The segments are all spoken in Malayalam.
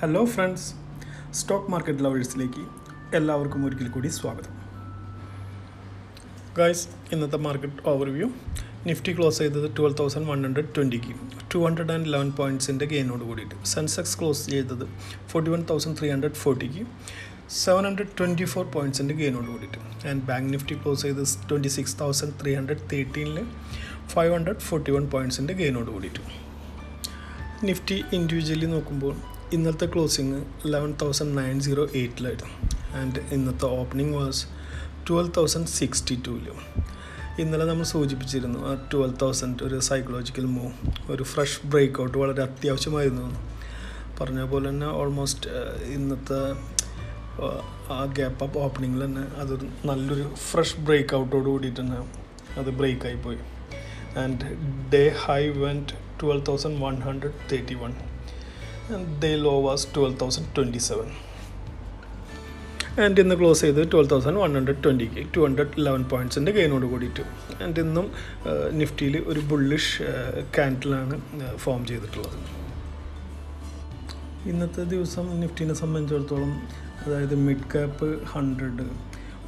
ഹലോ ഫ്രണ്ട്സ്, സ്റ്റോക്ക് മാർക്കറ്റ് ലവേഴ്സിലേക്ക് എല്ലാവർക്കും ഒരിക്കൽ കൂടി സ്വാഗതം. ഗൈസ്, ഇന്നത്തെ മാർക്കറ്റ് ഓവർവ്യൂ. നിഫ്റ്റി ക്ലോസ് ചെയ്തത് 12,120ക്ക് 211 പോയിൻറ്റ്സിൻ്റെ ഗെയിനോട് കൂടിയിട്ട്. സെൻസെക്സ് ക്ലോസ് ചെയ്തത് 41,340ക്ക് 724 പോയിൻറ്റ്സിൻ്റെ ഗെയിനോട് കൂടിയിട്ട്. ആൻഡ് ബാങ്ക് നിഫ്റ്റി ക്ലോസ് ചെയ്ത് 26,313 541 പോയിൻറ്റ്സിൻ്റെ ഗെയിനോട് കൂടിയിട്ട്. നിഫ്റ്റി ഇൻഡിവിജ്വലി നോക്കുമ്പോൾ ഇന്നത്തെ ക്ലോസിങ് 11,908 ആൻഡ് ഇന്നത്തെ ഓപ്പണിംഗ് വാസ് 12,062. ഇന്നലെ നമ്മൾ സൂചിപ്പിച്ചിരുന്നു 12,000 ഒരു സൈക്കോളജിക്കൽ മൂവ്, ഒരു ഫ്രഷ് ബ്രേക്ക് ഔട്ട് വളരെ അത്യാവശ്യമായിരുന്നു. പറഞ്ഞ പോലെ തന്നെ ഓൾമോസ്റ്റ് ഇന്നത്തെ ആ ഗ്യാപ്പ് അപ്പ് ഓപ്പണിങ്ങിൽ തന്നെ അതൊരു നല്ലൊരു ഫ്രഷ് ബ്രേക്ക് ഔട്ടോട് കൂടിയിട്ട് തന്നെ അത് ബ്രേക്കായിപ്പോയി. And day high went 12,131 and day low was 12,027 and ഇന്ന് ക്ലോസ് ചെയ്ത് 12,120ക്ക് 211 പോയിൻറ്റ്സിൻ്റെ ഗെയിനോട് കൂടിയിട്ട്. ആൻഡ് ഇന്നും നിഫ്റ്റിയിൽ ഒരു ബുള്ളിഷ് ക്യാൻഡിലാണ് ഫോം ചെയ്തിട്ടുള്ളത്. ഇന്നത്തെ ദിവസം നിഫ്റ്റിനെ സംബന്ധിച്ചിടത്തോളം, അതായത് മിഡ് ക്യാപ്പ് 100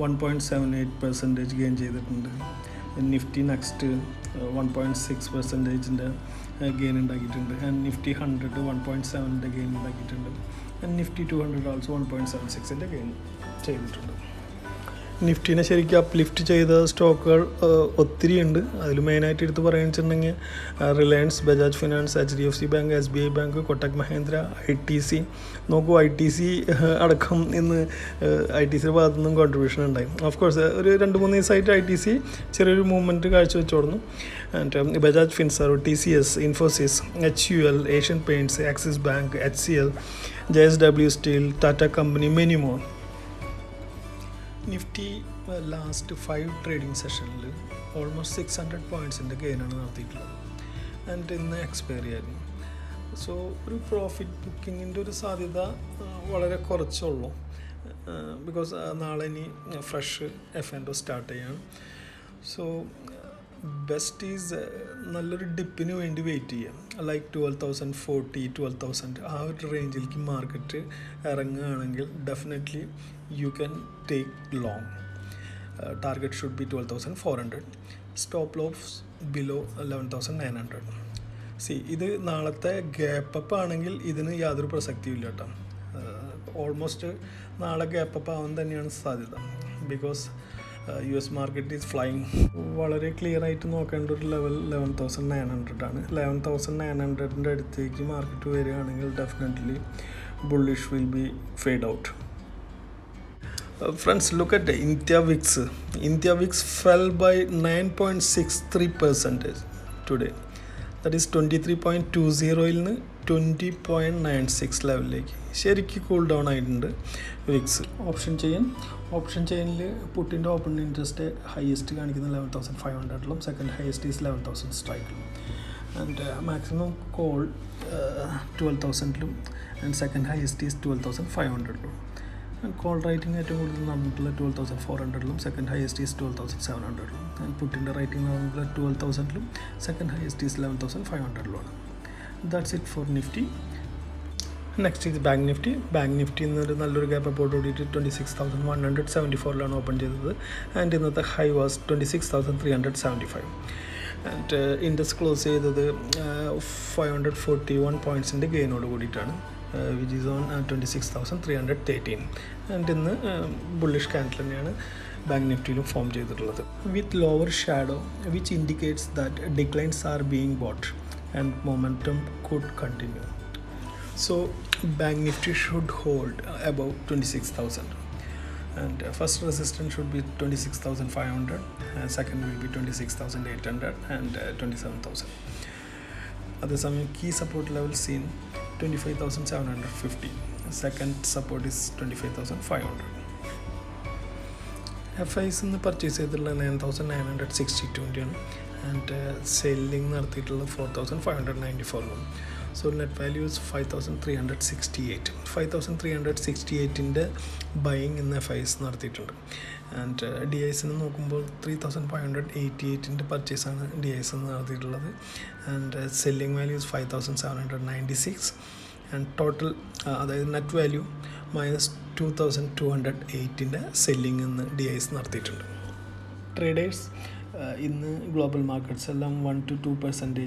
1.78% ഗെയിൻ ചെയ്തിട്ടുണ്ട്. നിഫ്റ്റി നെക്സ്റ്റ് 1.6%ൻ്റെ ഗെയിൻ ഉണ്ടാക്കിയിട്ടുണ്ട്. ആൻഡ് നിഫ്റ്റി 100 1.7ൻ്റെ ഗെയിൻ ഉണ്ടാക്കിയിട്ടുണ്ട്. ആൻഡ് നിഫ്റ്റി 200 ആൾസോ 1.76ൻ്റെ ഗെയിൻ ചെയ്തിട്ടുണ്ട്. നിഫ്റ്റിനെ ശരിക്കും അപ്ലിഫ്റ്റ് ചെയ്ത സ്റ്റോക്കുകൾ ഒത്തിരി ഉണ്ട്. അതിൽ മെയിനായിട്ട് എടുത്ത് പറയുകയെന്നുവെച്ചിട്ടുണ്ടെങ്കിൽ Reliance, Bajaj finance, HDFC bank, SBI bank, Kotak Mahindra, ITC. നോക്കൂ, ITC അടക്കം ഇന്ന് ITCയുടെ ഭാഗത്തു നിന്നും കോൺട്രിബ്യൂഷൻ ഉണ്ടായി. ഓഫ് കോഴ്സ് ഒരു 2-3 ദിവസമായിട്ട് ITC ചെറിയൊരു മൂവ്മെൻറ്റ് കാഴ്ചവെച്ചോടുന്നു. And Bajaj Finserv, TCS, Infosys, HUL, Asian Paints, Axis bank, HCL, JSW steel, Tata company, many more. Nifty last 5 trading സെഷനിൽ ഓൾമോസ്റ്റ് 600 പോയിൻറ്റ്സിൻ്റെ ഗെയിനാണ് നടത്തിയിട്ടുള്ളത്. ആൻഡ് ഇന്ന് എക്സ്പയറി ആയിരുന്നു. സോ ഒരു പ്രോഫിറ്റ് ബുക്കിങ്ങിൻ്റെ ഒരു സാധ്യത വളരെ കുറച്ചുള്ളൂ. ബിക്കോസ് നാളെ ഇനി ഫ്രഷ് F&O സ്റ്റാർട്ട് ചെയ്യാണ്. സോ ബെസ്റ്റ് ഈസ് നല്ലൊരു ഡിപ്പിന് വേണ്ടി വെയിറ്റ് ചെയ്യാം. ലൈക്ക് 12,040 12,000 ആ ഒരു റേഞ്ചിലേക്ക് മാർക്കറ്റ് ഇറങ്ങുകയാണെങ്കിൽ definitely you can take long. Target should be 12,400. Stop loss below 11,900. ഇത് നാളത്തെ ഗ്യാപ്പ് അപ്പ് ആണെങ്കിൽ ഇതിന് യാതൊരു പ്രസക്തിയും ഇല്ല കേട്ടോ. ഓൾമോസ്റ്റ് നാളെ ഗ്യാപ്പ് അപ്പ് ആവാൻ തന്നെയാണ് സാധ്യത. Because US market is flying. വളരെ ക്ലിയർ ആയിട്ട് നോക്കേണ്ട ഒരു ലെവൽ 11,900 ആണ്. 11,900ൻ്റെ അടുത്തേക്ക് മാർക്കറ്റ് വരികയാണെങ്കിൽ definitely bullish will be fade out. Friends, look at the India VIX. India VIX fell by 9.63% today. That is 23.20ൽ നിന്ന് 20.96 ലെവലിലേക്ക് ശരിക്കും കൂൾ ഡൗൺ ആയിട്ടുണ്ട് വിക്സ്. ഓപ്ഷൻ ചെയിനിൽ പുട്ടിൻ്റെ ഓപ്പൺ ഇൻട്രസ്റ്റ് ഹയസ്റ്റ് കാണിക്കുന്ന 11,500ലും സെക്കൻഡ് ഹയസ്റ്റ് ഈസ് 11,000 സ്ട്രൈക്കിലും. ആൻഡ് മാക്സിമം കോൾ 12,000ലും ആൻഡ് സെക്കൻഡ് ഹയസ്റ്റ് ഈസ് 12,500ലും. ആൻഡ് കോൾ റൈറ്റിംഗ് ഏറ്റവും കൂടുതൽ നടന്നിട്ടുള്ള 12,400ലും സെക്കൻഡ് ഹയസ്റ്റ് ഈസ് 12,700ലും. ആൻഡ് പുട്ടിൻ്റെ റൈറ്റിംഗ് നടന്നിട്ടുള്ള 12,000ലും സെക്കൻഡ് ഹയസ്റ്റ് ഈസ് 11,500ലുമാണ്. That's it for Nifty. Next ഇത് ബാങ്ക് നിഫ്റ്റി. ബാങ്ക് നിഫ്റ്റി ഇന്നൊരു നല്ലൊരു ഗ്യാപ്പ് അപ്പോട്ട് കൂടിയിട്ട് 26,174ലാണ് ഓപ്പൺ ചെയ്തത്. ആൻഡ് ഇന്നത്തെ high was 26,375. And index close ചെയ്തത് 541 പോയിൻറ്റ്സിൻ്റെ ഗെയിനോട് കൂടിയിട്ടാണ്, വിച്ച് ഈസ് ഓൺ 26,313. ആൻഡ് ഇന്ന് ബുള്ളിഷ് ക്യാൻഡിൽ തന്നെയാണ് ബാങ്ക് നിഫ്റ്റിയിലും ഫോം ചെയ്തിട്ടുള്ളത്, with lower shadow which indicates that declines R being boat and momentum could continue. So bank nifty should hold above 26,000 and first resistance should be 26,500, second will be 26,800 and 27,000. അതേസമയം key support level seen 25,750. second support is 25,500. FIs ഇന്ന് പർച്ചേസ് ചെയ്തിട്ടുള്ള 9,962 ആൻഡ് സെല്ലിംഗ് നടത്തിയിട്ടുള്ള 4,594. So net value is 5,368. 5,368ൻ്റെ ബൈയിങ് ഇന്ന് FIs നടത്തിയിട്ടുണ്ട്. ആൻഡ് DISന് നോക്കുമ്പോൾ 3,588ൻ്റെ പർച്ചേസാണ് DIS നടത്തിയിട്ടുള്ളത്. And selling value is 5,796. And total അതായത് നെറ്റ് വാല്യൂ -2208 സെല്ലിംഗ് ഇന്ന് DIs നടത്തിയിട്ടുണ്ട്. ട്രേഡേഴ്സ് ഇന്ന് ഗ്ലോബൽ മാർക്കറ്റ്സ് എല്ലാം 1-2%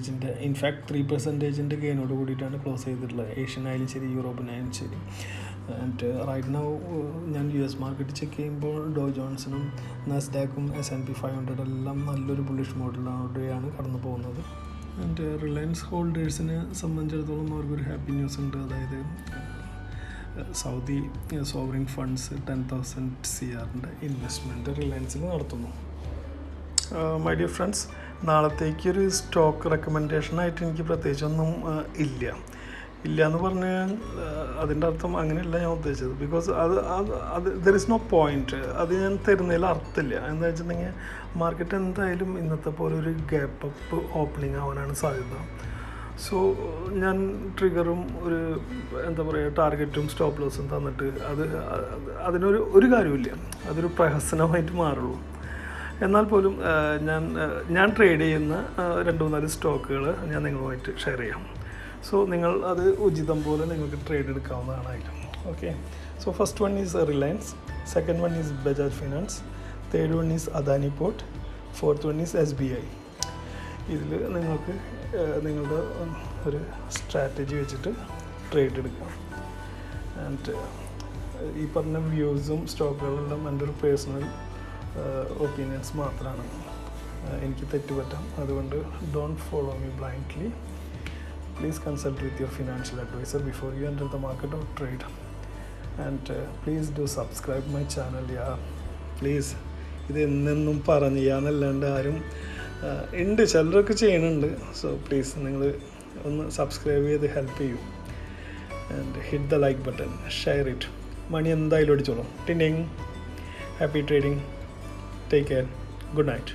ഇൻഫാക്ട് 3% ഗെയിനോട് കൂടിയിട്ടാണ് ക്ലോസ് ചെയ്തിട്ടുള്ളത്. ഏഷ്യനായാലും ശരി, യൂറോപ്പിനായാലും ശരി. ആൻഡ് റൈറ്റ് നൗ ഞാൻ US മാർക്കറ്റ് ചെക്ക് ചെയ്യുമ്പോൾ ഡോ ജോൺസിനും നാസ്ഡാക്കും S&P 500 എല്ലാം നല്ലൊരു ബുള്ളിഷ് മോഡലിലൂടെയാണ് കടന്നു പോകുന്നത്. ആൻഡ് റിലയൻസ് ഹോൾഡേഴ്സിനെ സംബന്ധിച്ചിടത്തോളം അവർക്കൊരു ഹാപ്പി ന്യൂസ് ഉണ്ട്. അതായത് Saudi sovereign funds 10,000 CR investment റിലയൻസിൽ നടത്തുന്നു. മൈ ഡിയർ ഫ്രണ്ട്സ്, നാളത്തേക്കൊരു സ്റ്റോക്ക് റെക്കമെൻഡേഷനായിട്ട് എനിക്ക് പ്രത്യേകിച്ചൊന്നും ഇല്ല എന്ന് പറഞ്ഞാൽ അതിൻ്റെ അർത്ഥം അങ്ങനെയല്ല ഞാൻ ഉദ്ദേശിച്ചത്. ബിക്കോസ് അത് ദർ ഇസ് നോ പോയിൻറ്റ്. അത് ഞാൻ തരുന്നതിൽ അർത്ഥമില്ല. എന്താ വെച്ചിട്ടുണ്ടെങ്കിൽ മാർക്കറ്റ് എന്തായാലും ഇന്നത്തെ പോലെ ഒരു ഗ്യാപ്പ് അപ്പ് ഓപ്പണിംഗ് ആവാനാണ് സാധ്യത. സോ ഞാൻ ട്രിഗറും ഒരു എന്താ പറയുക ടാർഗറ്റും സ്റ്റോപ്പ് ലോസും തന്നിട്ട് അതിനൊരു കാര്യമില്ല. അതൊരു പ്രഹസനമായിട്ട് മാറുള്ളൂ. എന്നാൽ പോലും ഞാൻ ട്രേഡ് ചെയ്യുന്ന 2-4 സ്റ്റോക്കുകൾ ഞാൻ നിങ്ങളുമായിട്ട് ഷെയർ ചെയ്യാം. സോ നിങ്ങൾ അത് ഉചിതം പോലെ നിങ്ങൾക്ക് ട്രേഡ് എടുക്കാവുന്നതാണായാലും. Okay, so first one is Reliance, second one is Bajaj finance, third one is Adani port, fourth one is SBI. ഇതിൽ നിങ്ങൾക്ക് നിങ്ങളുടെ ഒരു സ്ട്രാറ്റജി വെച്ചിട്ട് ട്രേഡ് എടുക്കാം. ആൻഡ് ഈ പറഞ്ഞ വ്യൂസും സ്റ്റോക്കുകളെല്ലാം എൻ്റെ ഒരു പേഴ്സണൽ ഒപ്പീനിയൻസ് മാത്രമാണ്. എനിക്ക് തെറ്റുപറ്റാം. അതുകൊണ്ട് don't follow me blindly. Please consult with your financial advisor before you enter the market or trade. And please do subscribe my channel. Please. ഇത് എന്നെന്നും പറഞ്ഞു ചെയ്യാന്നല്ലാണ്ട് ആരും ഉണ്ട്, ചിലരൊക്കെ ചെയ്യുന്നുണ്ട്. സോ പ്ലീസ് നിങ്ങൾ ഒന്ന് സബ്സ്ക്രൈബ് ചെയ്ത് ഹെൽപ്പ് ചെയ്യൂ. And hit the like button, share it. മണി എന്തായാലും അടിച്ചോളൂ. ടിനിങ്. Happy trading. Take care. Good night.